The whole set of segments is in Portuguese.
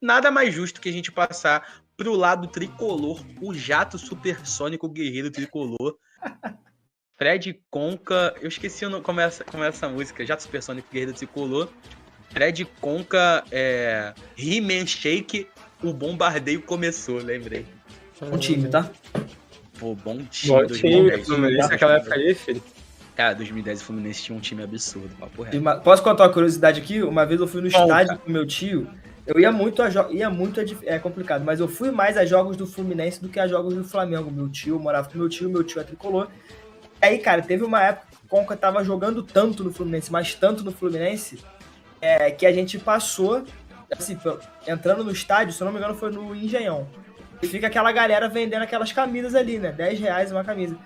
nada mais justo que a gente passar pro lado tricolor, o jato supersônico guerreiro tricolor. Fred Conca, eu esqueci como é essa música, Jato Supersônico Guerreiro Tricolor. Fred Conca, He-Man Shake, o bombardeio começou, lembrei. Bom time, tá? Pô, bom time, 2010. Fluminense naquela época aí, filho. Cara, 2010 o Fluminense tinha um time absurdo, papo reto. Posso contar uma curiosidade aqui? Uma vez eu fui no estádio com meu tio, eu ia muito a jogos, é complicado, mas eu fui mais a jogos do Fluminense do que a jogos do Flamengo. Meu tio morava com meu tio é tricolor. Aí, cara, teve uma época que o Conca tava jogando tanto no Fluminense, mas tanto no Fluminense, que a gente passou, assim, entrando no estádio, se eu não me engano, foi no Engenhão. E fica aquela galera vendendo aquelas camisas ali, né? R$10 uma camisa.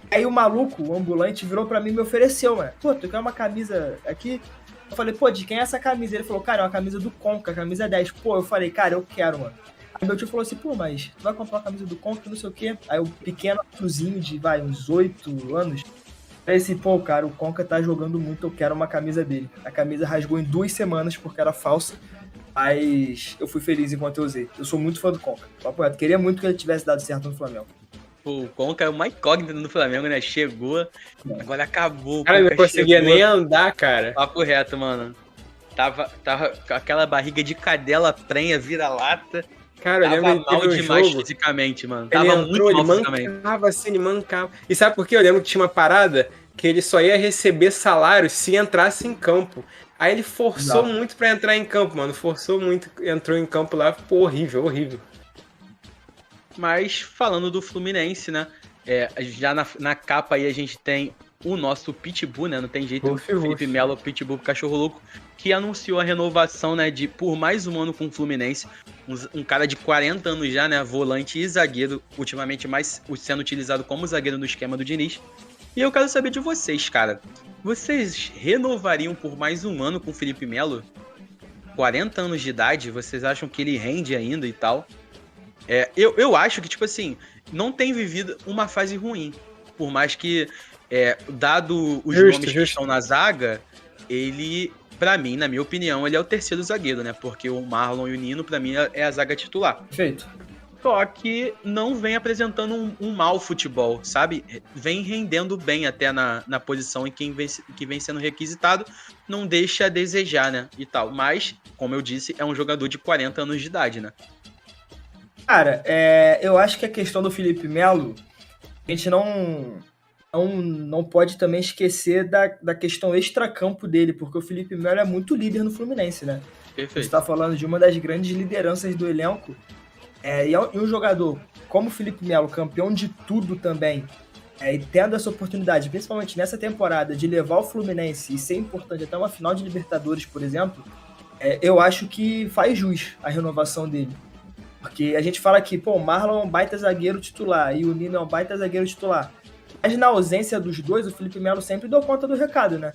Aí o maluco, o ambulante, virou pra mim e me ofereceu, mano. Pô, tu quer uma camisa aqui? Eu falei, pô, de quem é essa camisa? Ele falou, cara, é uma camisa do Conca, camisa 10. Pô, eu falei, cara, eu quero, mano. Aí meu tio falou assim, pô, mas tu vai comprar uma camisa do Conca, não sei o quê. Aí o pequeno cruzinho de, uns 8 anos, falei assim, pô, cara, o Conca tá jogando muito, eu quero uma camisa dele. A camisa rasgou em 2 semanas porque era falsa, mas eu fui feliz enquanto eu usei. Eu sou muito fã do Conca. Papo reto, queria muito que ele tivesse dado certo no Flamengo. Pô, o Conca é uma incógnita no Flamengo, né? Chegou, agora acabou. Cara, não conseguia nem andar, cara. Papo reto, mano. Tava com aquela barriga de cadela prenha, vira-lata. Cara, eu lembro tava mal demais jogo, fisicamente, mano. Tava muito mal fisicamente. Ele mancava. E sabe por quê? Eu lembro que tinha uma parada que ele só ia receber salário se entrasse em campo. Aí ele forçou muito pra entrar em campo, mano. Forçou muito, entrou em campo lá, ficou horrível, horrível. Mas falando do Fluminense, né? Já na capa aí a gente tem o nosso Pitbull, né? Não tem jeito, o Felipe Melo, Pitbull, cachorro louco, que anunciou a renovação, né, por mais um ano com o Fluminense. Um cara de 40 anos já, né? Volante e zagueiro, ultimamente mais sendo utilizado como zagueiro no esquema do Diniz. E eu quero saber de vocês, cara. Vocês renovariam por mais um ano com o Felipe Melo? 40 anos de idade, vocês acham que ele rende ainda e tal? Eu acho que, tipo assim, não tem vivido uma fase ruim. Por mais que, dado os nomes que estão na zaga, ele, pra mim, na minha opinião, ele é o terceiro zagueiro, né? Porque o Marlon e o Nino, pra mim, é a zaga titular. Perfeito. Só que não vem apresentando um mau futebol, sabe? Vem rendendo bem até na posição em que vem sendo requisitado, não deixa a desejar, né? E tal. Mas, como eu disse, é um jogador de 40 anos de idade, né? Cara, eu acho que a questão do Felipe Melo, a gente não pode também esquecer da questão extracampo dele, porque o Felipe Melo é muito líder no Fluminense, né? Perfeito. Você tá falando de uma das grandes lideranças do elenco, e um jogador como o Felipe Melo, campeão de tudo também, e tendo essa oportunidade, principalmente nessa temporada, de levar o Fluminense e ser importante até uma final de Libertadores, por exemplo, eu acho que faz jus a renovação dele. Porque a gente fala que, o Marlon é um baita zagueiro titular e o Nino é um baita zagueiro titular. Mas na ausência dos dois, o Felipe Melo sempre deu conta do recado, né?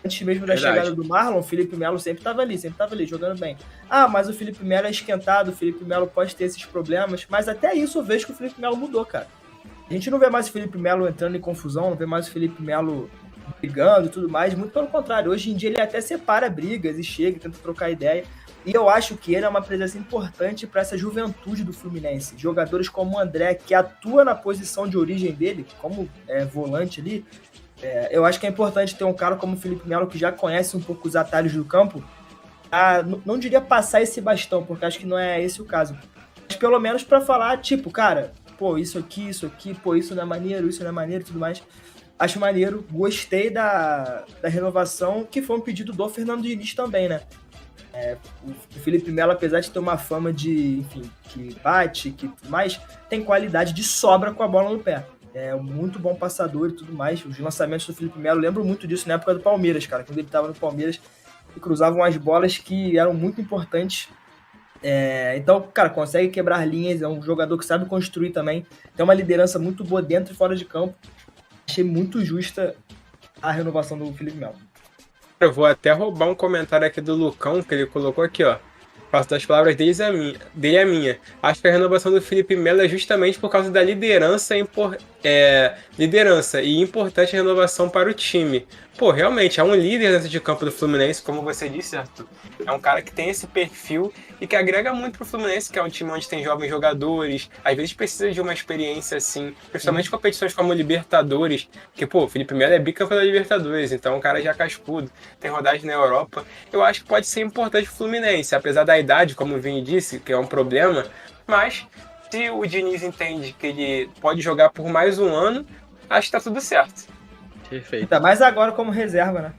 Antes mesmo da chegada do Marlon, o Felipe Melo sempre estava ali, jogando bem. Ah, mas o Felipe Melo é esquentado, o Felipe Melo pode ter esses problemas, mas até isso eu vejo que o Felipe Melo mudou, cara. A gente não vê mais o Felipe Melo entrando em confusão, não vê mais o Felipe Melo brigando e tudo mais, muito pelo contrário. Hoje em dia ele até separa brigas e chega, tenta trocar ideia. E eu acho que ele é uma presença importante para essa juventude do Fluminense. Jogadores como o André, que atua na posição de origem dele, como volante ali, eu acho que é importante ter um cara como o Felipe Melo, que já conhece um pouco os atalhos do campo, não diria passar esse bastão, porque acho que não é esse o caso. Mas pelo menos para falar, tipo, cara, isso aqui, isso não é maneiro e tudo mais. Acho maneiro, gostei da renovação, que foi um pedido do Fernando Diniz também, né? O Felipe Melo, apesar de ter uma fama de, enfim, que bate, que tudo mais, tem qualidade de sobra com a bola no pé. É um muito bom passador e tudo mais. Os lançamentos do Felipe Melo, lembro muito disso na época do Palmeiras, cara. Quando ele estava no Palmeiras, ele cruzava umas bolas que eram muito importantes. Então, cara, consegue quebrar linhas, é um jogador que sabe construir também. Tem uma liderança muito boa dentro e fora de campo. Achei muito justa a renovação do Felipe Melo. Eu vou até roubar um comentário aqui do Lucão, que ele colocou aqui, ó. Faço das palavras dele a minha. Acho que a renovação do Felipe Melo é justamente por causa da liderança e importante renovação para o time. Pô, realmente, é um líder dentro de campo do Fluminense, como você disse, Arthur. É um cara que tem esse perfil e que agrega muito pro Fluminense, que é um time onde tem jovens jogadores, às vezes precisa de uma experiência assim, principalmente competições como Libertadores, que, pô, o Felipe Melo é bicampeão da Libertadores, então é um cara já cascudo, tem rodagem na Europa. Eu acho que pode ser importante pro Fluminense, apesar da idade, como o Vini disse, que é um problema, mas se o Diniz entende que ele pode jogar por mais um ano, acho que tá tudo certo. Perfeito. Ainda mais agora como reserva,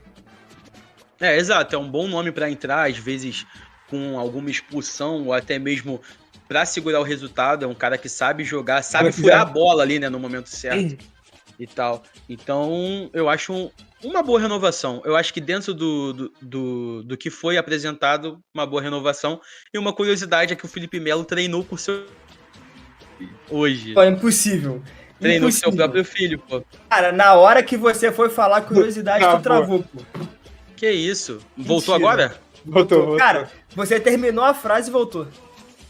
né? Exato. É um bom nome para entrar, às vezes com alguma expulsão ou até mesmo para segurar o resultado. É um cara que sabe jogar, sabe furar a bola ali, né, no momento certo e tal. Então, eu acho uma boa renovação. Eu acho que dentro do que foi apresentado, uma boa renovação. E uma curiosidade é que o Felipe Melo treinou com seu hoje. Pô, é impossível. Treinou com seu próprio filho, pô. Cara, na hora que você foi falar curiosidade, tu travou, pô. Que isso? Voltou agora? Voltou. Cara, você terminou a frase e voltou.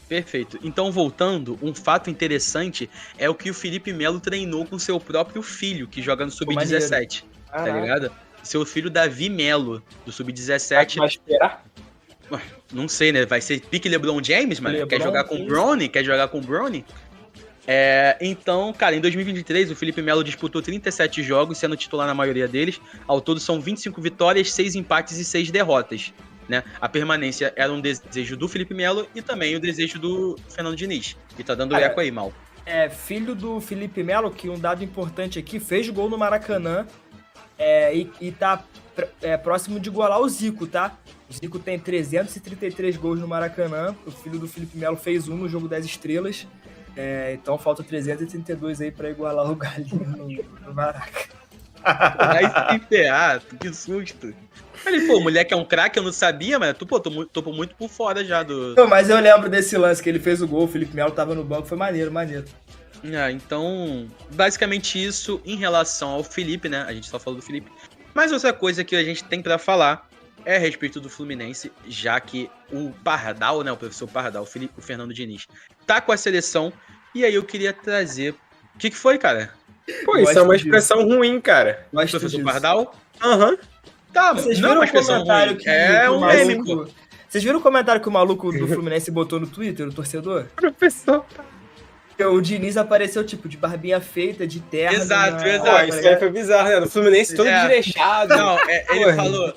Perfeito. Então, voltando, um fato interessante é o que o Felipe Melo treinou com seu próprio filho, que joga no Sub-17. Tá ligado? Seu filho Davi Melo, do Sub-17. Vai esperar? Não sei, né? Vai ser pique LeBron James, mano? Quer jogar com o Brownie? Quer jogar com o Brownie? Então, cara, em 2023 o Felipe Melo disputou 37 jogos, sendo titular na maioria deles. Ao todo são 25 vitórias, 6 empates e 6 derrotas. Né? A permanência era um desejo do Felipe Melo e também o desejo do Fernando Diniz. E tá dando eco aí, mal. Filho do Felipe Melo, que um dado importante aqui, fez gol no Maracanã e tá próximo de igualar o Zico, tá? O Zico tem 333 gols no Maracanã. O filho do Felipe Melo fez um no jogo das estrelas. Então falta 332 aí pra igualar o Galinho no Maraca. Vai se ferrar, que susto. Falei, pô, o moleque é um craque, eu não sabia, mas tô muito por fora já do... Não, mas eu lembro desse lance que ele fez o gol, o Felipe Melo tava no banco, foi maneiro. Então, basicamente isso em relação ao Felipe, né? A gente só falou do Felipe. Mas outra coisa que a gente tem pra falar é a respeito do Fluminense, já que o Pardal, né, o professor Pardal, o Fernando Diniz, tá com a seleção, e aí eu queria trazer... O que foi, cara? Pô, isso é uma expressão ruim, cara. Professor Pardal? Aham. Tá, vocês não é uma expressão ruim. É um meme, pô. Vocês viram o comentário que o maluco do Fluminense botou no Twitter, o torcedor? Professor. O Diniz apareceu, tipo, de barbinha feita, de terra. Exato. Pô, isso aí foi bizarro, né? No Fluminense todo desleixado. Não, ele falou,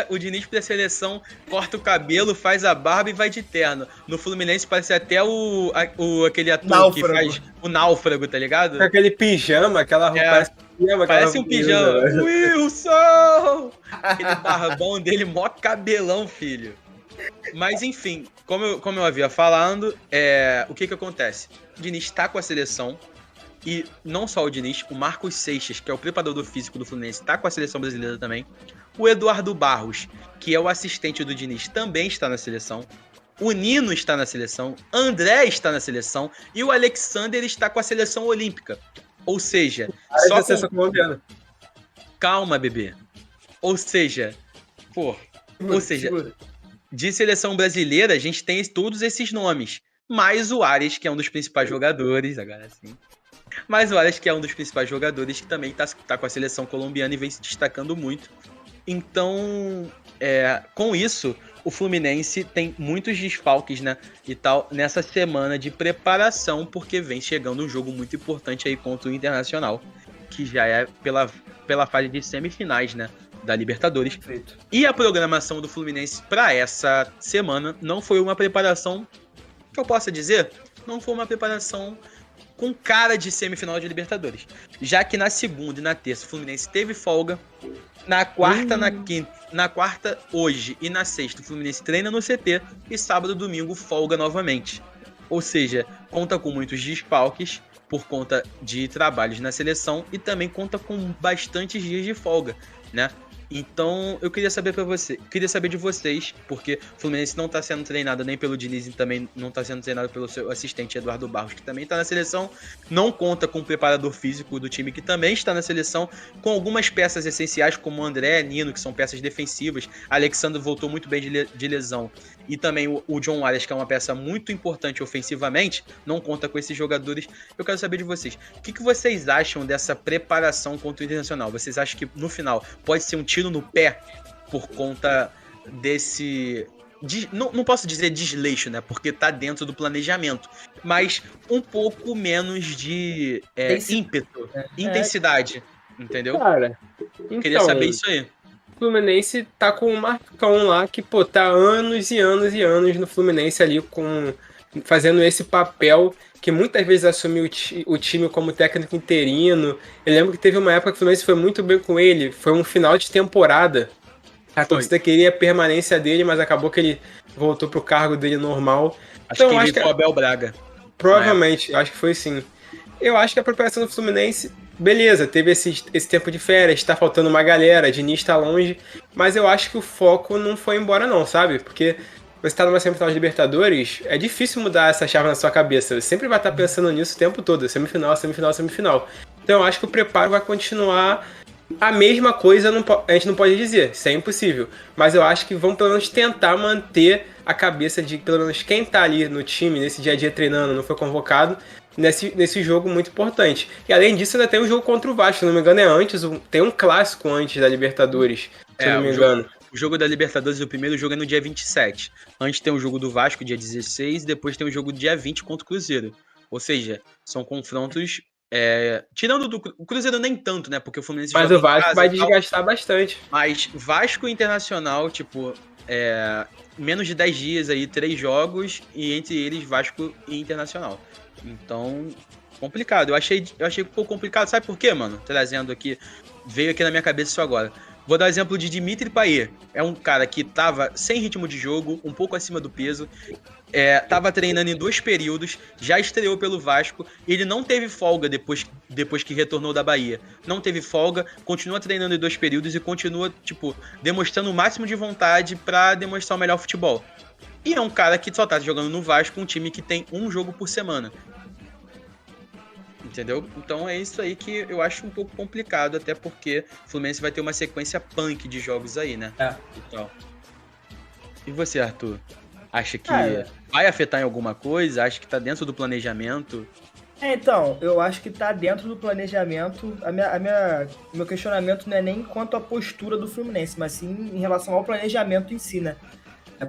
o Diniz pra seleção corta o cabelo, faz a barba e vai de terno. No Fluminense parece até aquele ator Náufrago. Que faz o Náufrago, tá ligado? Com aquele pijama, aquela roupa... Parece um pijama. Wilson! Aquele barbão dele, mó cabelão, filho. Mas enfim, como eu havia falando, o que acontece? O Diniz tá com a seleção, e não só o Diniz, o Marcos Seixas, que é o preparador físico do Fluminense, tá com a seleção brasileira também. O Eduardo Barros, que é o assistente do Diniz, também está na seleção. O Nino está na seleção, André está na seleção e o Alexander está com a seleção olímpica. Ou seja, calma, bebê. Ou seja, de seleção brasileira, a gente tem todos esses nomes. Mais o Arias, que é um dos principais jogadores, agora sim. Mas o Arias, que é um dos principais jogadores, que também tá com a seleção colombiana e vem se destacando muito. Então, com isso, o Fluminense tem muitos desfalques, né, e tal, nessa semana de preparação, porque vem chegando um jogo muito importante aí contra o Internacional, que já é pela fase de semifinais, né, da Libertadores. Perfeito. E a programação do Fluminense para essa semana não foi uma preparação, que eu possa dizer, não foi uma preparação com cara de semifinal de Libertadores. Já que na segunda e na terça o Fluminense teve folga, na quarta hoje e na sexta o Fluminense treina no CT e sábado e domingo folga novamente. Ou seja, conta com muitos desfalques por conta de trabalhos na seleção e também conta com bastantes dias de folga, né? Então, eu queria saber de vocês, porque o Fluminense não está sendo treinado nem pelo Diniz e também não está sendo treinado pelo seu assistente Eduardo Barros, que também está na seleção, não conta com o preparador físico do time, que também está na seleção, com algumas peças essenciais, como André, Nino, que são peças defensivas. Alexandre voltou muito bem de lesão e também o John Wallace, que é uma peça muito importante ofensivamente, não conta com esses jogadores. Eu quero saber de vocês, o que vocês acham dessa preparação contra o Internacional? Vocês acham que no final pode ser um tiro no pé por conta desse... Não posso dizer desleixo, né? Porque tá dentro do planejamento. Mas um pouco menos de ímpeto, intensidade. Entendeu? Cara, então, queria saber isso aí. O Fluminense tá com o Marcão lá, que, pô, tá anos e anos e anos no Fluminense ali, fazendo esse papel que muitas vezes assumiu o time como técnico interino. Eu lembro que teve uma época que o Fluminense foi muito bem com ele, foi um final de temporada. A torcida queria a permanência dele, mas acabou que ele voltou pro cargo dele normal. Acho que foi o Abel Braga. Provavelmente, acho que foi sim. Eu acho que a preparação do Fluminense, beleza, teve esse tempo de férias, tá faltando uma galera, Diniz tá longe, mas eu acho que o foco não foi embora não, sabe? Porque você tá numa semifinal de Libertadores, é difícil mudar essa chave na sua cabeça. Você sempre vai estar pensando nisso o tempo todo, semifinal, semifinal, semifinal. Então eu acho que o preparo vai continuar a mesma coisa, a gente não pode dizer, isso é impossível. Mas eu acho que vão pelo menos tentar manter a cabeça de pelo menos quem tá ali no time, nesse dia a dia treinando, não foi convocado, nesse jogo muito importante. E além disso, ainda tem um jogo contra o Vasco, se não me engano é antes, tem um clássico antes da Libertadores, se não me engano. O jogo da Libertadores, o primeiro jogo é no dia 27. Antes tem o jogo do Vasco, dia 16, e depois tem o jogo dia 20 contra o Cruzeiro. Ou seja, são confrontos... tirando o Cruzeiro nem tanto, né? Porque o Fluminense mas o Vasco vai desgastar bastante. Mas Vasco e Internacional, tipo, menos de 10 dias aí, 3 jogos, e entre eles Vasco e Internacional. Então, complicado. Eu achei um pouco complicado. Sabe por quê, mano? Trazendo aqui, veio aqui na minha cabeça isso agora. Vou dar o exemplo de Dimitri Payet. É um cara que tava sem ritmo de jogo, um pouco acima do peso. Tava treinando em 2 períodos, já estreou pelo Vasco. Ele não teve folga depois que retornou da Bahia. Não teve folga, continua treinando em 2 períodos e continua, tipo, demonstrando o máximo de vontade pra demonstrar o melhor futebol. E é um cara que só tá jogando no Vasco, um time que tem um jogo por semana. Entendeu? Então é isso aí que eu acho um pouco complicado, até porque o Fluminense vai ter uma sequência punk de jogos aí, né? Então. E você, Arthur? Acha que vai afetar em alguma coisa? Acha que tá dentro do planejamento? Então, eu acho que tá dentro do planejamento. Meu questionamento não é nem quanto à postura do Fluminense, mas sim em relação ao planejamento em si, né?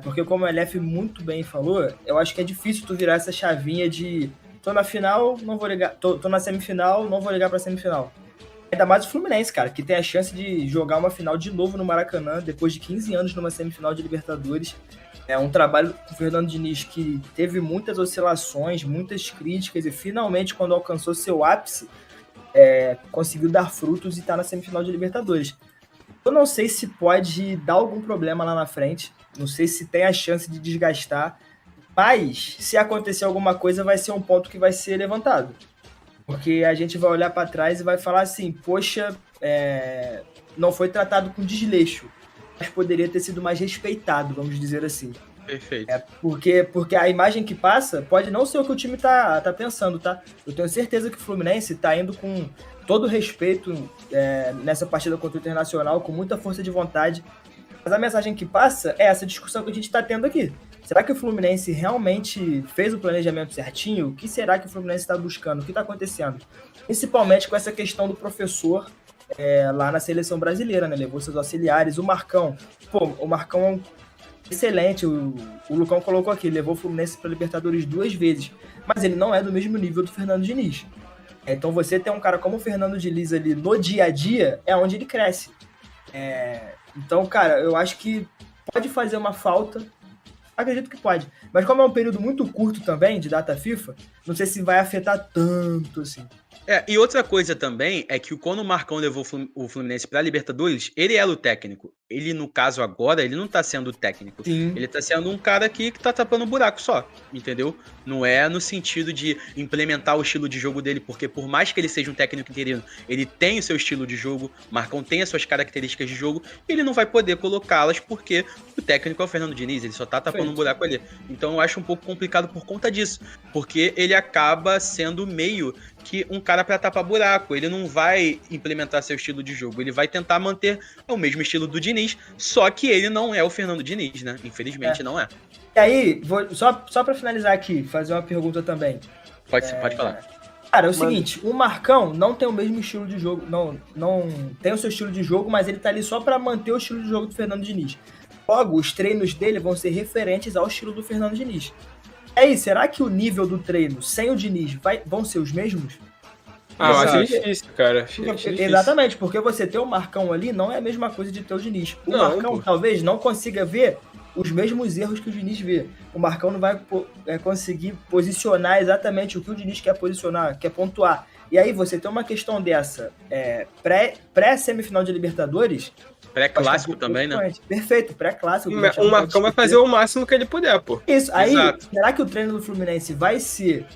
Porque como o LF muito bem falou, eu acho que é difícil tu virar essa chavinha de tô na final, não vou ligar, tô na semifinal, não vou ligar pra semifinal. Ainda mais o Fluminense, cara, que tem a chance de jogar uma final de novo no Maracanã, depois de 15 anos numa semifinal de Libertadores. É um trabalho do Fernando Diniz que teve muitas oscilações, muitas críticas, e finalmente, quando alcançou seu ápice, conseguiu dar frutos e tá na semifinal de Libertadores. Eu não sei se pode dar algum problema lá na frente, não sei se tem a chance de desgastar, mas se acontecer alguma coisa vai ser um ponto que vai ser levantado. Porque a gente vai olhar para trás e vai falar assim, poxa, não foi tratado com desleixo, mas poderia ter sido mais respeitado, vamos dizer assim. Perfeito. Porque a imagem que passa pode não ser o que o time tá pensando, tá? Eu tenho certeza que o Fluminense tá indo com todo respeito nessa partida contra o Internacional, com muita força de vontade. Mas a mensagem que passa é essa discussão que a gente tá tendo aqui. Será que o Fluminense realmente fez o planejamento certinho? O que será que o Fluminense está buscando? O que está acontecendo? Principalmente com essa questão do professor lá na seleção brasileira, né? Levou seus auxiliares. O Marcão, o Marcão é excelente. O Lucão colocou aqui, levou o Fluminense para a Libertadores 2 vezes. Mas ele não é do mesmo nível do Fernando Diniz. Então você ter um cara como o Fernando Diniz ali no dia a dia é onde ele cresce. Então, cara, eu acho que pode fazer uma falta. Acredito que pode. Mas como é um período muito curto também, de data FIFA, não sei se vai afetar tanto assim. E outra coisa também é que quando o Marcão levou o Fluminense pra Libertadores, ele era o técnico. Ele, no caso agora, ele não tá sendo o técnico. Sim. Ele tá sendo um cara aqui que tá tapando um buraco só, entendeu? Não é no sentido de implementar o estilo de jogo dele, porque por mais que ele seja um técnico interino, ele tem o seu estilo de jogo, o Marcão tem as suas características de jogo, e ele não vai poder colocá-las porque o técnico é o Fernando Diniz, ele só tá tapando um buraco ali. Então eu acho um pouco complicado por conta disso, porque ele acaba sendo meio que um cara pra tapar buraco. Ele não vai implementar seu estilo de jogo, ele vai tentar manter o mesmo estilo do Diniz, só que ele não é o Fernando Diniz, né? Infelizmente não é. E aí, só pra finalizar aqui, fazer uma pergunta também. Pode falar. Cara, é o seguinte, o Marcão não tem o mesmo estilo de jogo, não tem o seu estilo de jogo, mas ele tá ali só pra manter o estilo de jogo do Fernando Diniz. Logo, os treinos dele vão ser referentes ao estilo do Fernando Diniz. E aí, será que o nível do treino sem o Diniz vão ser os mesmos? Eu acho difícil, cara. Exatamente, porque você ter o Marcão ali não é a mesma coisa de ter o Diniz. O Marcão talvez não consiga ver os mesmos erros que o Diniz vê. O Marcão não vai conseguir posicionar exatamente o que o Diniz quer posicionar, quer pontuar. E aí você tem uma questão dessa, pré-semifinal de Libertadores... Pré-clássico também, né? Perfeito, pré-clássico. O Marcão vai fazer o máximo que ele puder, pô. Isso, aí, será que o treino do Fluminense vai ser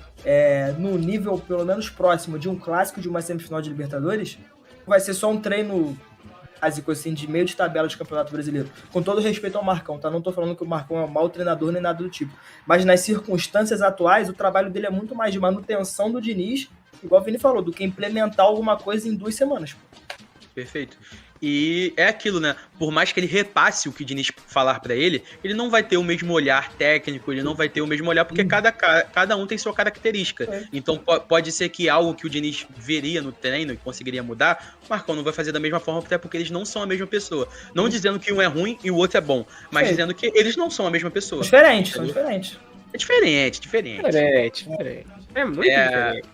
no nível pelo menos próximo de um clássico de uma semifinal de Libertadores? Ou vai ser só um treino básico, assim, de meio de tabela de Campeonato Brasileiro? Com todo respeito ao Marcão, tá? Não tô falando que o Marcão é um mau treinador nem nada do tipo. Mas nas circunstâncias atuais, o trabalho dele é muito mais de manutenção do Diniz, igual o Vini falou, do que implementar alguma coisa em 2 semanas. Perfeito. E é aquilo, né? Por mais que ele repasse o que o Diniz falar pra ele, ele não vai ter o mesmo olhar técnico, ele não vai ter o mesmo olhar, porque cada um tem sua característica. Então pode ser que algo que o Diniz veria no treino e conseguiria mudar, o Marcão não vai fazer da mesma forma, até porque eles não são a mesma pessoa. Não dizendo que um é ruim e o outro é bom, mas dizendo que eles não são a mesma pessoa. São diferentes. É diferente. É muito diferente. É muito diferente.